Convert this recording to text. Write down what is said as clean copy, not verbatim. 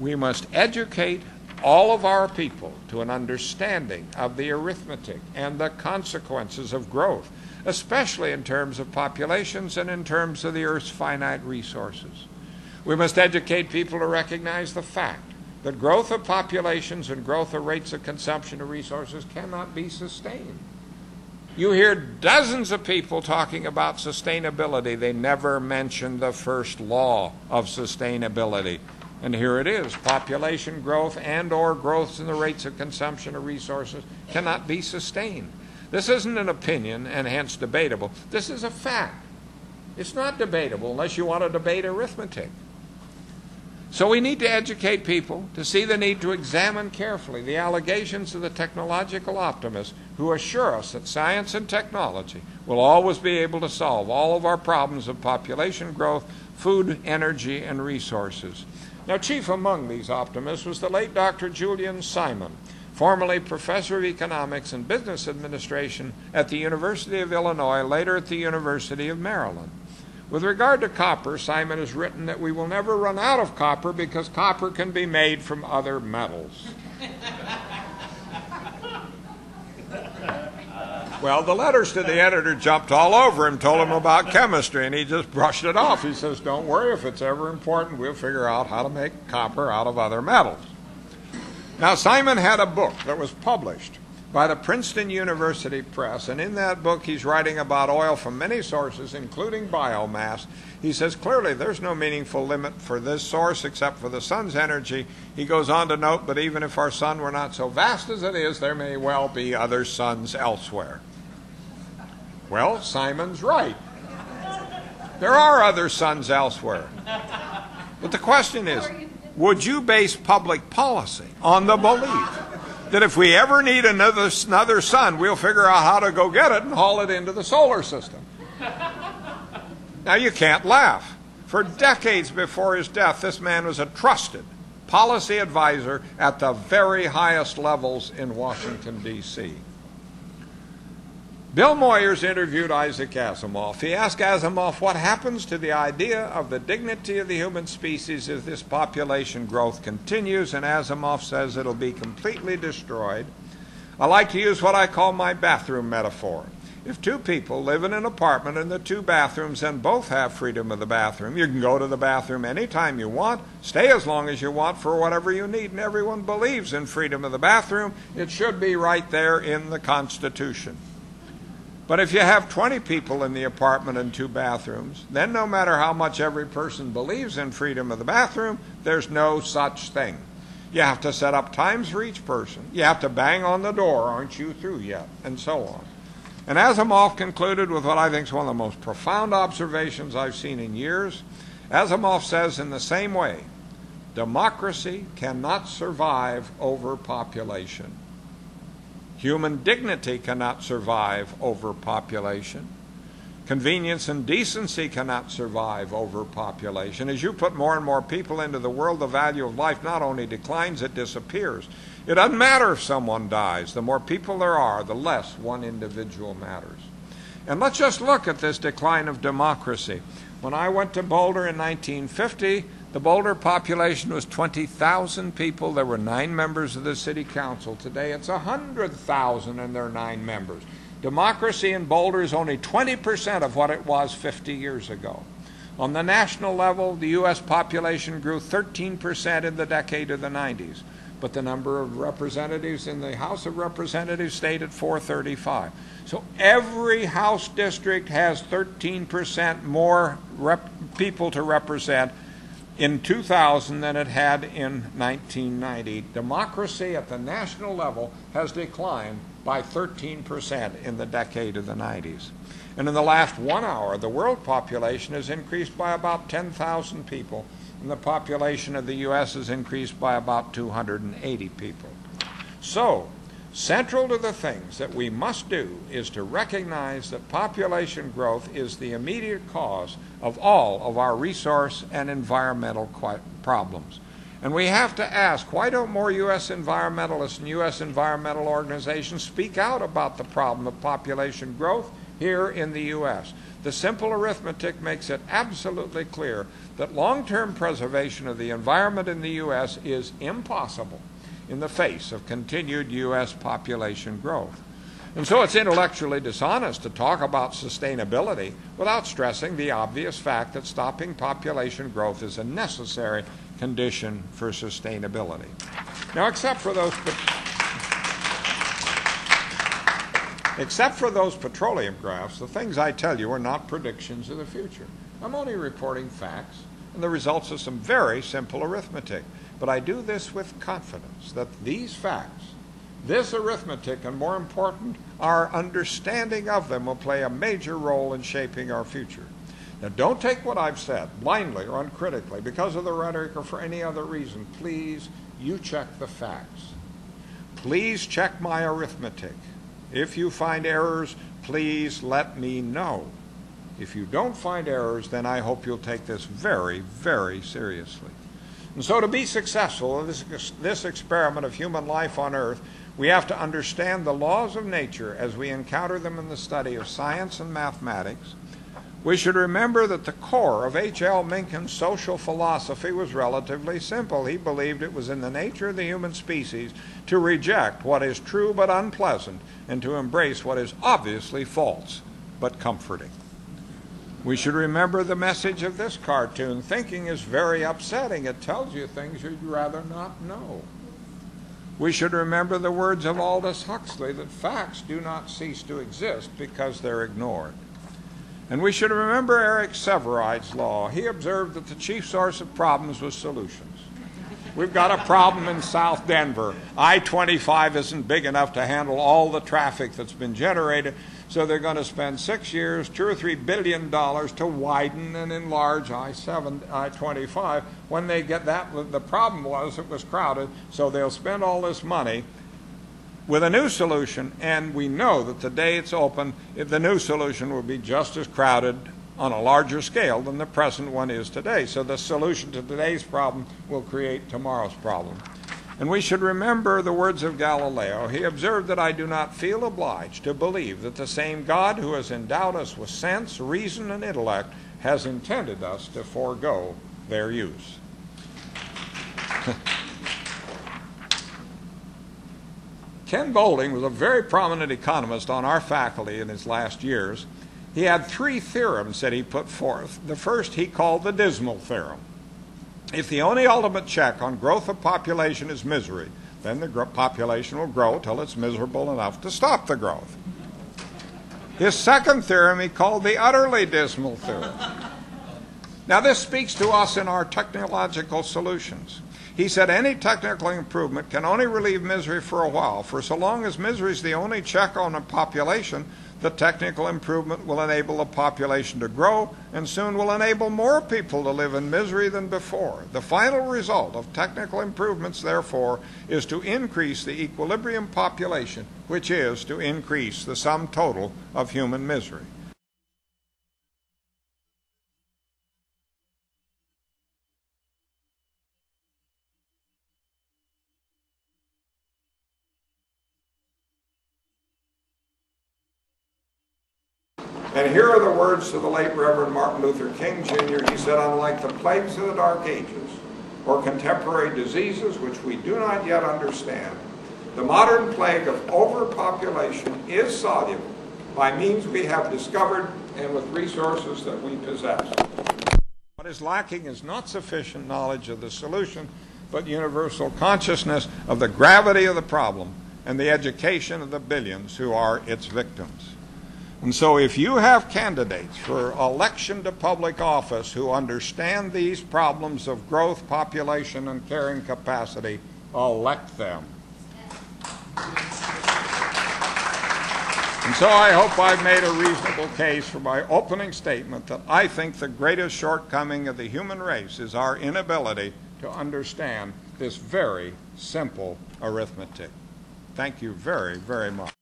We must educate all of our people to an understanding of the arithmetic and the consequences of growth, especially in terms of populations and in terms of the Earth's finite resources. We must educate people to recognize the fact that growth of populations and growth of rates of consumption of resources cannot be sustained. You hear dozens of people talking about sustainability. They never mention the first law of sustainability. And here it is. Population growth and or growths in the rates of consumption of resources cannot be sustained. This isn't an opinion and hence debatable. This is a fact. It's not debatable unless you want to debate arithmetic. So we need to educate people to see the need to examine carefully the allegations of the technological optimists who assure us that science and technology will always be able to solve all of our problems of population growth, food, energy, and resources. Now, chief among these optimists was the late Dr. Julian Simon, formerly professor of economics and business administration at the University of Illinois, later at the University of Maryland. With regard to copper, Simon has written that we will never run out of copper because copper can be made from other metals. Well, the letters to the editor jumped all over him, told him about chemistry, and he just brushed it off. He says, don't worry, if it's ever important, we'll figure out how to make copper out of other metals. Now, Simon had a book that was published by the Princeton University Press, and in that book he's writing about oil from many sources, including biomass. He says clearly there's no meaningful limit for this source except for the sun's energy. He goes on to note, but even if our sun were not so vast as it is, there may well be other suns elsewhere. Well, Simon's right. There are other suns elsewhere. But the question is, would you base public policy on the belief that if we ever need another sun, we'll figure out how to go get it and haul it into the solar system? Now, you can't laugh. For decades before his death, this man was a trusted policy advisor at the very highest levels in Washington, D.C. Bill Moyers interviewed Isaac Asimov. He asked Asimov what happens to the idea of the dignity of the human species if this population growth continues, and Asimov says it'll be completely destroyed. I like to use what I call my bathroom metaphor. If two people live in an apartment and the two bathrooms and both have freedom of the bathroom, you can go to the bathroom anytime you want, stay as long as you want for whatever you need, and everyone believes in freedom of the bathroom. It should be right there in the Constitution. But if you have 20 people in the apartment and two bathrooms, then no matter how much every person believes in freedom of the bathroom, there's no such thing. You have to set up times for each person. You have to bang on the door, aren't you through yet? And so on. And Asimov concluded with what I think is one of the most profound observations I've seen in years. Asimov says, in the same way, democracy cannot survive overpopulation. Human dignity cannot survive overpopulation. Convenience and decency cannot survive overpopulation. As you put more and more people into the world, the value of life not only declines, it disappears. It doesn't matter if someone dies. The more people there are, the less one individual matters. And let's just look at this decline of democracy. When I went to Boulder in 1950, the Boulder population was 20,000 people. There were 9 members of the city council. Today it's 100,000 and there are 9 members. Democracy in Boulder is only 20% of what it was 50 years ago. On the national level, the U.S. population grew 13% in the decade of the 90s. But the number of representatives in the House of Representatives stayed at 435. So every House district has 13% more people to represent in 2000 than it had in 1990. Democracy at the national level has declined by 13% in the decade of the 90s. And in the last 1 hour, the world population has increased by about 10,000 people, and the population of the U.S. has increased by about 280 people. So, central to the things that we must do is to recognize that population growth is the immediate cause of all of our resource and environmental problems. And we have to ask, why don't more U.S. environmentalists and U.S. environmental organizations speak out about the problem of population growth here in the U.S. The simple arithmetic makes it absolutely clear that long-term preservation of the environment in the U.S. is impossible in the face of continued U.S. population growth. And so it's intellectually dishonest to talk about sustainability without stressing the obvious fact that stopping population growth is a necessary condition for sustainability. Now, except for those petroleum graphs, the things I tell you are not predictions of the future. I'm only reporting facts and the results of some very simple arithmetic. But I do this with confidence that these facts, this arithmetic, and more important, our understanding of them will play a major role in shaping our future. Now, don't take what I've said blindly or uncritically because of the rhetoric or for any other reason. Please, you check the facts. Please check my arithmetic. If you find errors, please let me know. If you don't find errors, then I hope you'll take this very, very seriously. And so to be successful in this experiment of human life on Earth, we have to understand the laws of nature as we encounter them in the study of science and mathematics. We should remember that the core of H.L. Mencken's social philosophy was relatively simple. He believed it was in the nature of the human species to reject what is true but unpleasant and to embrace what is obviously false but comforting. We should remember the message of this cartoon. Thinking is very upsetting. It tells you things you'd rather not know. We should remember the words of Aldous Huxley that facts do not cease to exist because they're ignored. And we should remember Eric Severide's law. He observed that the chief source of problems was solutions. We've got a problem in South Denver. I-25 isn't big enough to handle all the traffic that's been generated, so they're going to spend 6 years, $2 or $3 billion to widen and enlarge I-25. When they get that, the problem was it was crowded, so they'll spend all this money with a new solution, and we know that the day it's open, the new solution will be just as crowded on a larger scale than the present one is today. So the solution to today's problem will create tomorrow's problem. And we should remember the words of Galileo. He observed that I do not feel obliged to believe that the same God who has endowed us with sense, reason, and intellect has intended us to forego their use. Ken Boulding was a very prominent economist on our faculty in his last years. He had 3 theorems that he put forth. The first he called the dismal theorem. If the only ultimate check on growth of population is misery, then the population will grow till it's miserable enough to stop the growth. His second theorem he called the utterly dismal theorem. Now this speaks to us in our technological solutions. He said any technical improvement can only relieve misery for a while. For so long as misery is the only check on a population, the technical improvement will enable the population to grow and soon will enable more people to live in misery than before. The final result of technical improvements, therefore, is to increase the equilibrium population, which is to increase the sum total of human misery. And here are the words to the late Reverend Martin Luther King, Jr. He said, unlike the plagues of the Dark Ages or contemporary diseases which we do not yet understand, the modern plague of overpopulation is soluble by means we have discovered and with resources that we possess. What is lacking is not sufficient knowledge of the solution, but universal consciousness of the gravity of the problem and the education of the billions who are its victims. And so if you have candidates for election to public office who understand these problems of growth, population, and carrying capacity, elect them. And so I hope I've made a reasonable case for my opening statement that I think the greatest shortcoming of the human race is our inability to understand this very simple arithmetic. Thank you very, very much.